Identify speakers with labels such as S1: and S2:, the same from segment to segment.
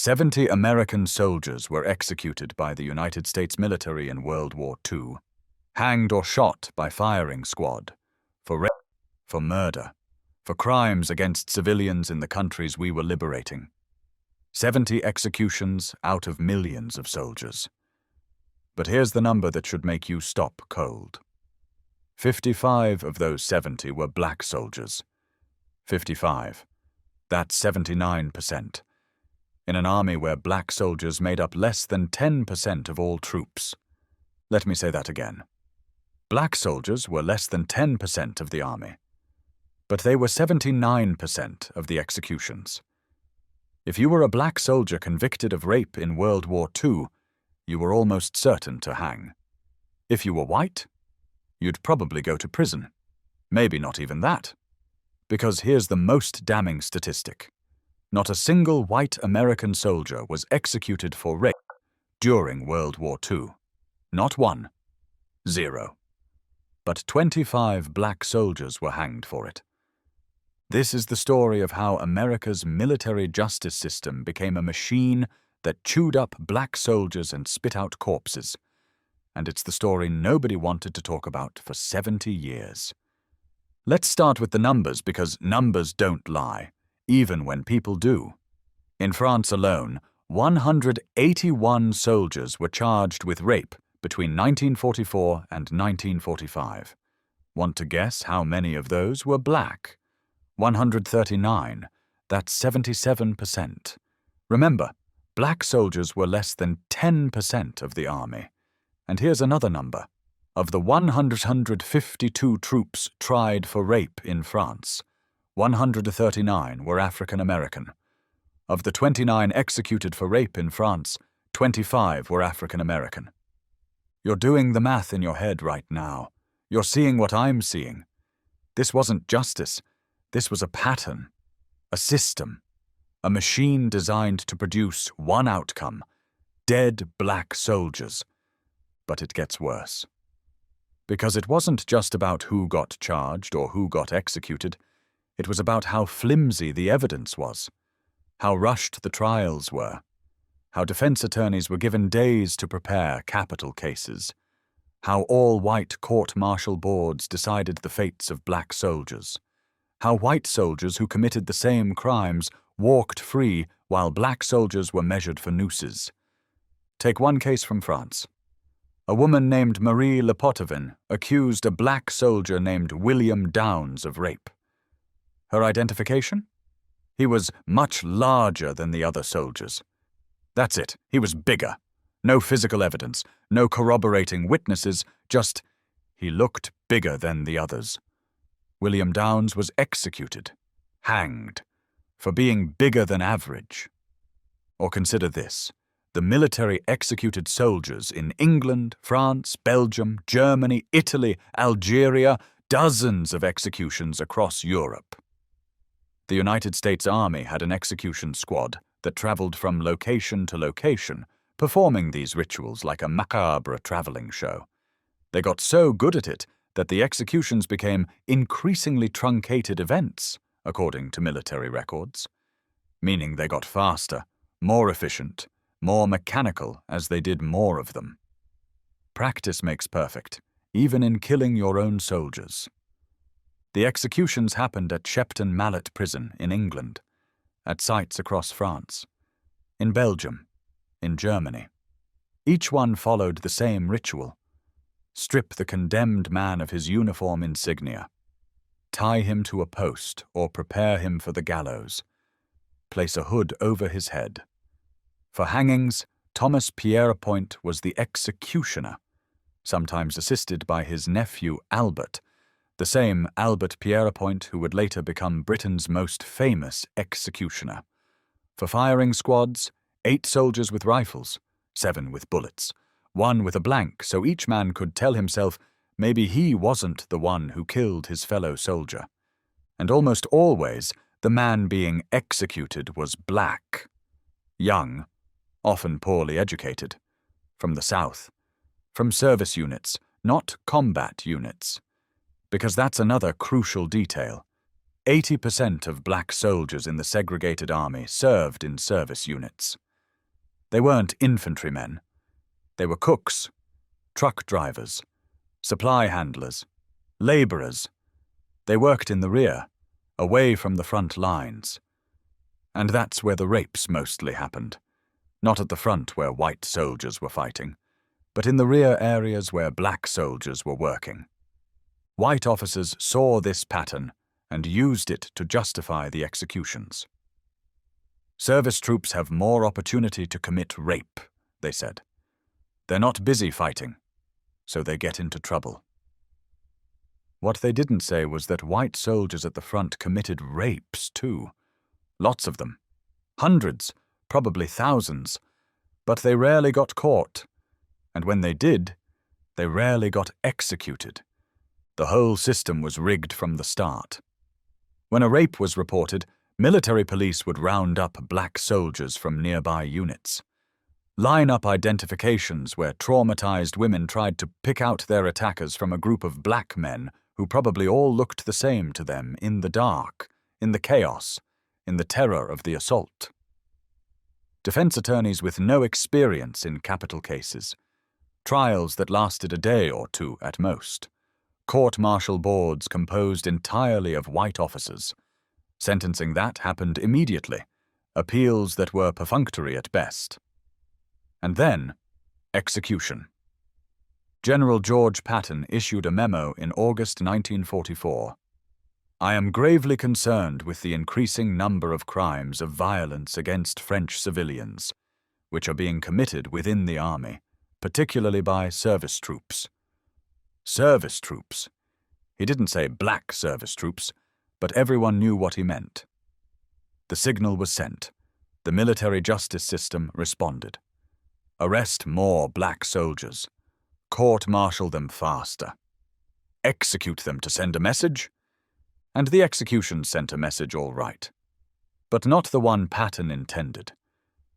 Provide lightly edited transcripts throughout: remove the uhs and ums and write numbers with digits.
S1: 70 American soldiers were executed by the United States military in World War II, hanged or shot by firing squad, for rape, for murder, for crimes against civilians in the countries we were liberating. 70 executions out of millions of soldiers. But here's the number that should make you stop cold. 55 of those 70 were black soldiers. 55. That's 79%. In an army where black soldiers made up less than 10% of all troops. Let me say that again. Black soldiers were less than 10% of the army, but they were 79% of the executions. If you were a black soldier convicted of rape in World War II, you were almost certain to hang. If you were white, you'd probably go to prison. Maybe not even that. Because here's the most damning statistic. Not a single white American soldier was executed for rape during World War II. Not one. 0. But 25 black soldiers were hanged for it. This is the story of how America's military justice system became a machine that chewed up black soldiers and spit out corpses. And it's the story nobody wanted to talk about for 70 years. Let's start with the numbers, because numbers don't lie, even when people do. In France alone, 181 soldiers were charged with rape between 1944 and 1945. Want to guess how many of those were black? 139. That's 77%. Remember, black soldiers were less than 10% of the army. And here's another number. Of the 152 troops tried for rape in France, 139 were African American. Of the 29 executed for rape in France, 25 were African American. You're doing the math in your head right now. You're seeing what I'm seeing. This wasn't justice. This was a pattern, a system, a machine designed to produce one outcome: dead black soldiers. But it gets worse. Because it wasn't just about who got charged or who got executed. It was about how flimsy the evidence was, how rushed the trials were, how defense attorneys were given days to prepare capital cases, how all-white court-martial boards decided the fates of black soldiers, how white soldiers who committed the same crimes walked free while black soldiers were measured for nooses. Take one case from France. A woman named Marie Lepotovin accused a black soldier named William Downs of rape. Her identification? He was much larger than the other soldiers. That's it, he was bigger. No physical evidence, no corroborating witnesses, just he looked bigger than the others. William Downs was executed, hanged, for being bigger than average. Or consider this. The military executed soldiers in England, France, Belgium, Germany, Italy, Algeria, dozens of executions across Europe. The United States Army had an execution squad that traveled from location to location, performing these rituals like a macabre traveling show. They got so good at it that the executions became increasingly truncated events, according to military records, meaning they got faster, more efficient, more mechanical as they did more of them. Practice makes perfect, even in killing your own soldiers. The executions happened at Shepton Mallet Prison in England, at sites across France, in Belgium, in Germany. Each one followed the same ritual. Strip the condemned man of his uniform insignia. Tie him to a post or prepare him for the gallows. Place a hood over his head. For hangings, Thomas Pierrepoint was the executioner, sometimes assisted by his nephew Albert, the same Albert Pierrepoint who would later become Britain's most famous executioner. For firing squads, 8 soldiers with rifles, 7 with bullets, 1 with a blank, so each man could tell himself maybe he wasn't the one who killed his fellow soldier. And almost always, the man being executed was black, young, often poorly educated, from the South, from service units, not combat units. Because that's another crucial detail. 80% of black soldiers in the segregated army served in service units. They weren't infantrymen. They were cooks, truck drivers, supply handlers, laborers. They worked in the rear, away from the front lines. And that's where the rapes mostly happened. Not at the front where white soldiers were fighting, but in the rear areas where black soldiers were working. White officers saw this pattern and used it to justify the executions. Service troops have more opportunity to commit rape, they said. They're not busy fighting, so they get into trouble. What they didn't say was that white soldiers at the front committed rapes too. Lots of them. Hundreds, probably thousands. But they rarely got caught. And when they did, they rarely got executed. The whole system was rigged from the start. When a rape was reported, military police would round up black soldiers from nearby units. Line up identifications where traumatized women tried to pick out their attackers from a group of black men who probably all looked the same to them in the dark, in the chaos, in the terror of the assault. Defense attorneys with no experience in capital cases. Trials that lasted a day or two at most. Court-martial boards composed entirely of white officers. Sentencing that happened immediately. Appeals that were perfunctory at best. And then, execution. General George Patton issued a memo in August 1944. I am gravely concerned with the increasing number of crimes of violence against French civilians, which are being committed within the army, particularly by service troops. Service troops. He didn't say black service troops, but everyone knew what he meant. The signal was sent. The military justice system responded. Arrest more black soldiers. Court-martial them faster. Execute them to send a message? And the execution sent a message all right. But not the one Patton intended.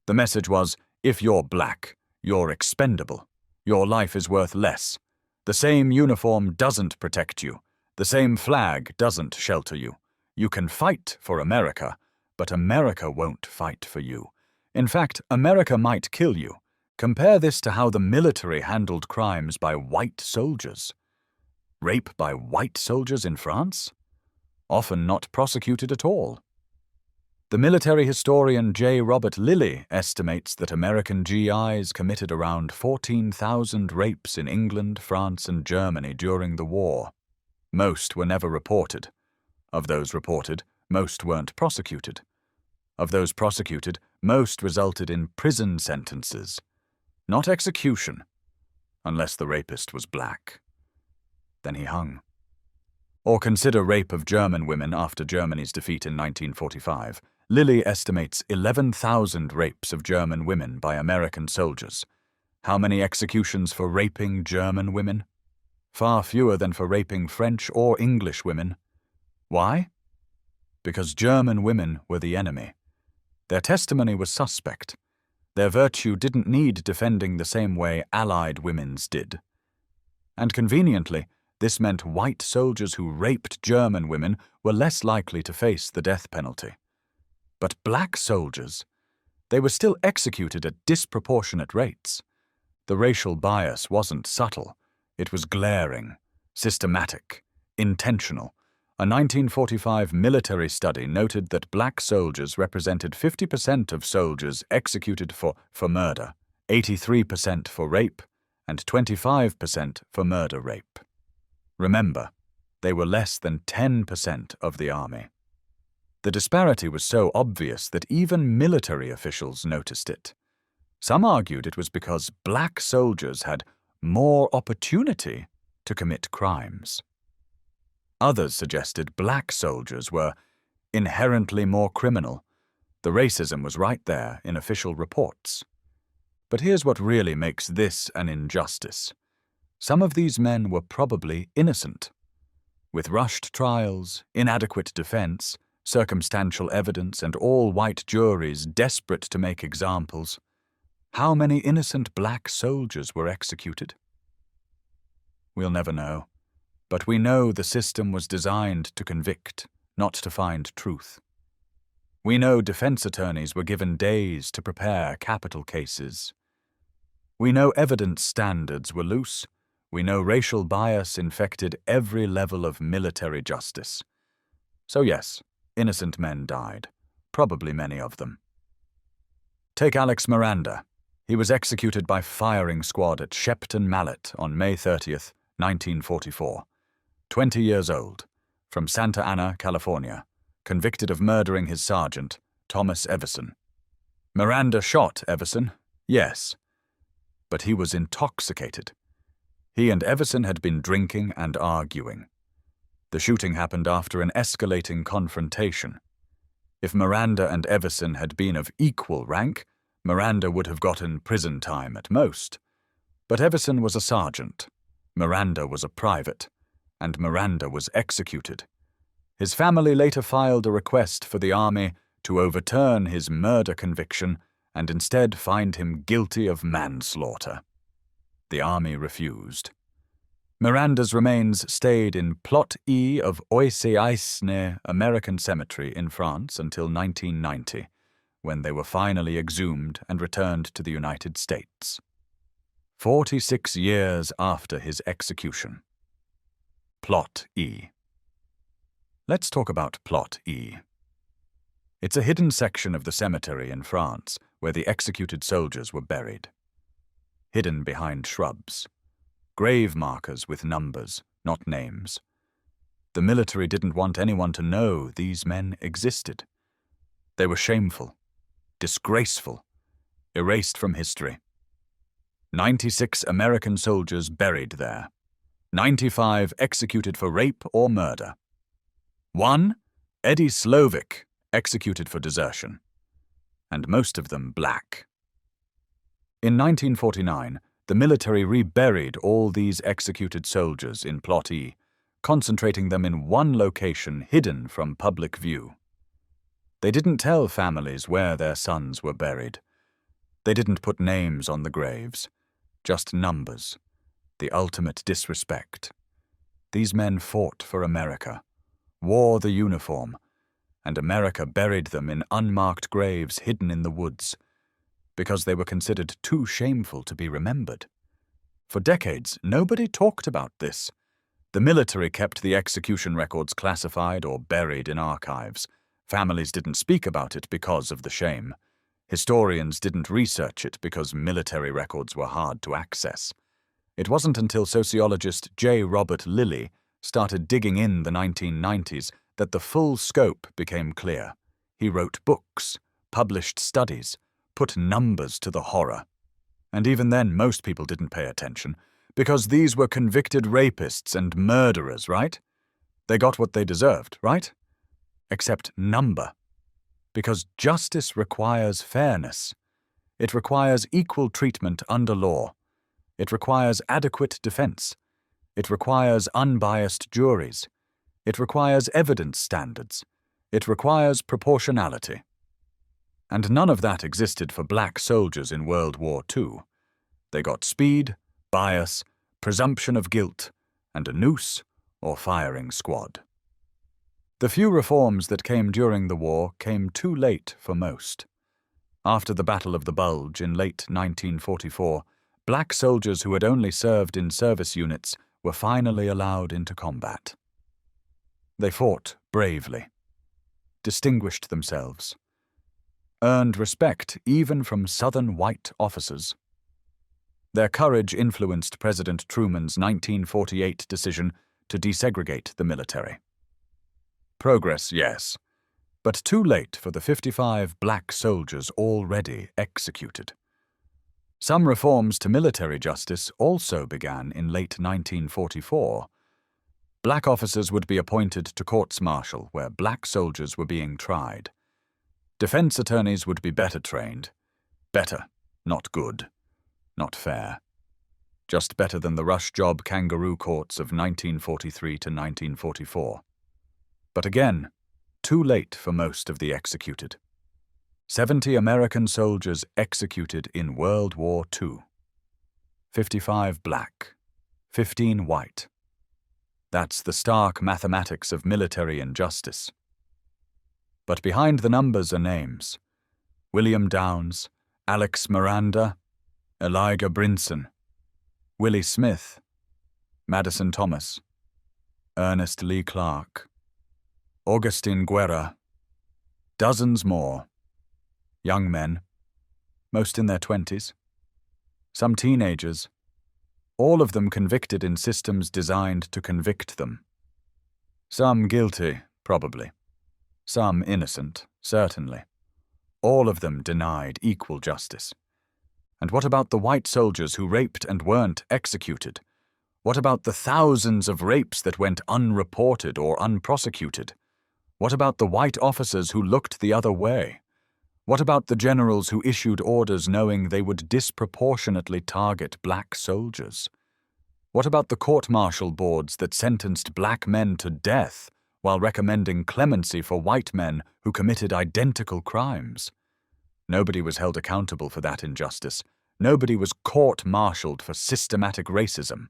S1: The message was, if you're black, you're expendable. Your life is worth less. The same uniform doesn't protect you. The same flag doesn't shelter you. You can fight for America, but America won't fight for you. In fact, America might kill you. Compare this to how the military handled crimes by white soldiers. Rape by white soldiers in France? Often not prosecuted at all. The military historian J. Robert Lilly estimates that American GIs committed around 14,000 rapes in England, France, and Germany during the war. Most were never reported. Of those reported, most weren't prosecuted. Of those prosecuted, most resulted in prison sentences. Not execution, unless the rapist was black. Then he hung. Or consider rape of German women after Germany's defeat in 1945. Lilly estimates 11,000 rapes of German women by American soldiers. How many executions for raping German women? Far fewer than for raping French or English women. Why? Because German women were the enemy. Their testimony was suspect. Their virtue didn't need defending the same way Allied women's did. And conveniently, this meant white soldiers who raped German women were less likely to face the death penalty. But black soldiers, they were still executed at disproportionate rates. The racial bias wasn't subtle. It was glaring, systematic, intentional. A 1945 military study noted that black soldiers represented 50% of soldiers executed for murder, 83% for rape, and 25% for murder-rape. Remember, they were less than 10% of the army. The disparity was so obvious that even military officials noticed it. Some argued it was because black soldiers had more opportunity to commit crimes. Others suggested black soldiers were inherently more criminal. The racism was right there in official reports. But here's what really makes this an injustice. Some of these men were probably innocent. With rushed trials, inadequate defense, circumstantial evidence, and all-white juries desperate to make examples, how many innocent black soldiers were executed? We'll never know. But we know the system was designed to convict, not to find truth. We know defense attorneys were given days to prepare capital cases. We know evidence standards were loose. We know racial bias infected every level of military justice. So yes, innocent men died, probably many of them. Take Alex Miranda. He was executed by firing squad at Shepton Mallet on May 30th, 1944. 20 years old, from Santa Ana, California, convicted of murdering his sergeant, Thomas Everson. Miranda shot Everson, yes, but he was intoxicated. He and Everson had been drinking and arguing. The shooting happened after an escalating confrontation. If Miranda and Everson had been of equal rank, Miranda would have gotten prison time at most. But Everson was a sergeant, Miranda was a private, and Miranda was executed. His family later filed a request for the Army to overturn his murder conviction and instead find him guilty of manslaughter. The Army refused. Miranda's remains stayed in Plot E of Oisy-Aisne American Cemetery in France until 1990, when they were finally exhumed and returned to the United States. 46 years after his execution. Plot E. Let's talk about Plot E. It's a hidden section of the cemetery in France where the executed soldiers were buried. Hidden behind shrubs. Grave markers with numbers, not names. The military didn't want anyone to know these men existed. They were shameful, disgraceful, erased from history. 96 American soldiers buried there. 95 executed for rape or murder. 1, Eddie Slovic, executed for desertion. And most of them black. In 1949, the military reburied all these executed soldiers in Plot E, concentrating them in one location hidden from public view. They didn't tell families where their sons were buried. They didn't put names on the graves, just numbers, the ultimate disrespect. These men fought for America, wore the uniform, and America buried them in unmarked graves hidden in the woods, because they were considered too shameful to be remembered. For decades, nobody talked about this. The military kept the execution records classified or buried in archives. Families didn't speak about it because of the shame. Historians didn't research it because military records were hard to access. It wasn't until sociologist J. Robert Lilly started digging in the 1990s that the full scope became clear. He wrote books, published studies, put numbers to the horror. And even then, most people didn't pay attention, because these were convicted rapists and murderers, right? They got what they deserved, right? Except number. Because justice requires fairness. It requires equal treatment under law. It requires adequate defense. It requires unbiased juries. It requires evidence standards. It requires proportionality. And none of that existed for black soldiers in World War II. They got speed, bias, presumption of guilt, and a noose or firing squad. The few reforms that came during the war came too late for most. After the Battle of the Bulge in late 1944, black soldiers who had only served in service units were finally allowed into combat. They fought bravely, distinguished themselves, earned respect even from Southern white officers. Their courage influenced President Truman's 1948 decision to desegregate the military. Progress, yes, but too late for the 55 black soldiers already executed. Some reforms to military justice also began in late 1944. Black officers would be appointed to courts-martial where black soldiers were being tried. Defense attorneys would be better trained. Better, not good, not fair. Just better than the rush job kangaroo courts of 1943 to 1944. But again, too late for most of the executed. 70 American soldiers executed in World War II. 55 black, 15 white. That's the stark mathematics of military injustice. But behind the numbers are names. William Downes, Alex Miranda, Elijah Brinson, Willie Smith, Madison Thomas, Ernest Lee Clark, Augustine Guerra, dozens more. Young men, most in their 20s, some teenagers, all of them convicted in systems designed to convict them. Some guilty, probably. Some innocent, certainly. All of them denied equal justice. And what about the white soldiers who raped and weren't executed? What about the thousands of rapes that went unreported or unprosecuted? What about the white officers who looked the other way? What about the generals who issued orders knowing they would disproportionately target black soldiers? What about the court-martial boards that sentenced black men to death while recommending clemency for white men who committed identical crimes? Nobody was held accountable for that injustice. Nobody was court-martialed for systematic racism.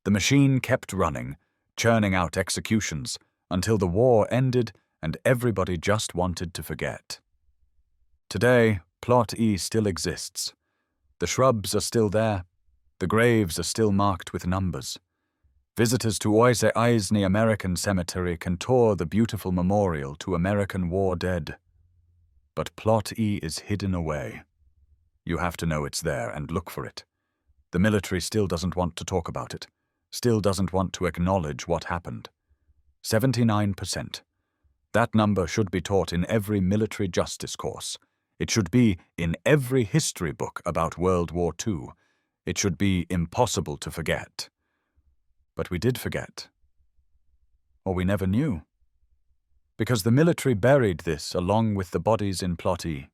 S1: The machine kept running, churning out executions, until the war ended and everybody just wanted to forget. Today, Plot E still exists. The shrubs are still there. The graves are still marked with numbers. Visitors to WWII American Cemetery can tour the beautiful memorial to American war dead. But Plot E is hidden away. You have to know it's there and look for it. The military still doesn't want to talk about it, still doesn't want to acknowledge what happened. 79%. That number should be taught in every military justice course. It should be in every history book about World War II. It should be impossible to forget. But we did forget. Or we never knew. Because the military buried this along with the bodies in Plot E.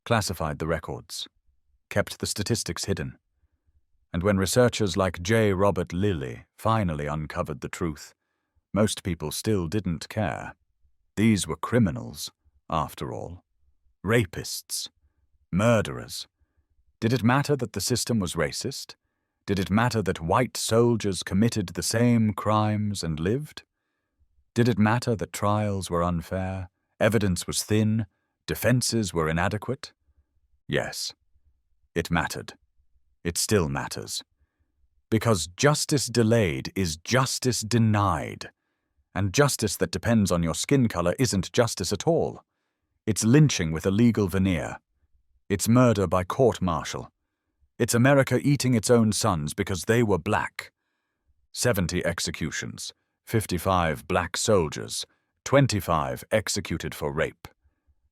S1: Classified the records. Kept the statistics hidden. And when researchers like J. Robert Lilly finally uncovered the truth, most people still didn't care. These were criminals, after all. Rapists. Murderers. Did it matter that the system was racist? Did it matter that white soldiers committed the same crimes and lived? Did it matter that trials were unfair, evidence was thin, defenses were inadequate? Yes, it mattered. It still matters. Because justice delayed is justice denied. And justice that depends on your skin color isn't justice at all. It's lynching with a legal veneer. It's murder by court-martial. It's America eating its own sons because they were black. 70 executions, 55 black soldiers, 25 executed for rape.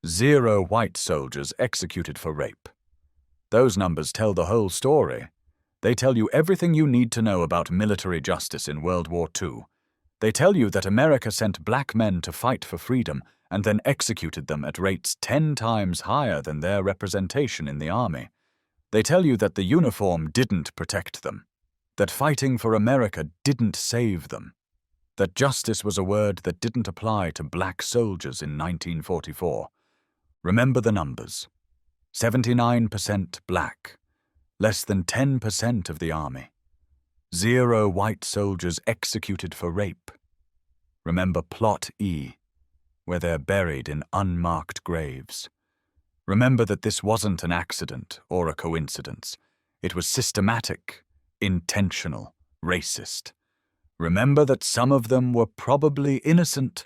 S1: 0 white soldiers executed for rape. Those numbers tell the whole story. They tell you everything you need to know about military justice in World War II. They tell you that America sent black men to fight for freedom and then executed them at rates 10 times higher than their representation in the army. They tell you that the uniform didn't protect them, that fighting for America didn't save them, that justice was a word that didn't apply to black soldiers in 1944. Remember the numbers. 79% black, less than 10% of the army. 0 white soldiers executed for rape. Remember Plot E, where they're buried in unmarked graves. Remember that this wasn't an accident or a coincidence. It was systematic, intentional, racist. Remember that some of them were probably innocent.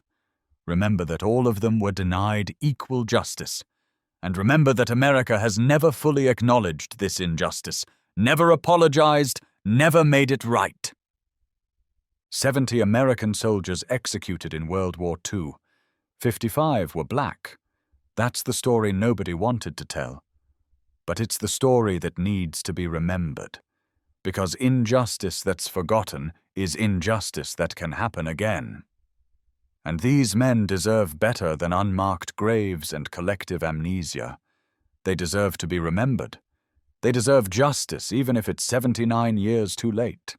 S1: Remember that all of them were denied equal justice. And remember that America has never fully acknowledged this injustice, never apologized, never made it right. 70 American soldiers executed in World War II. 55 were black. That's the story nobody wanted to tell. But it's the story that needs to be remembered. Because injustice that's forgotten is injustice that can happen again. And these men deserve better than unmarked graves and collective amnesia. They deserve to be remembered. They deserve justice even if it's 79 years too late.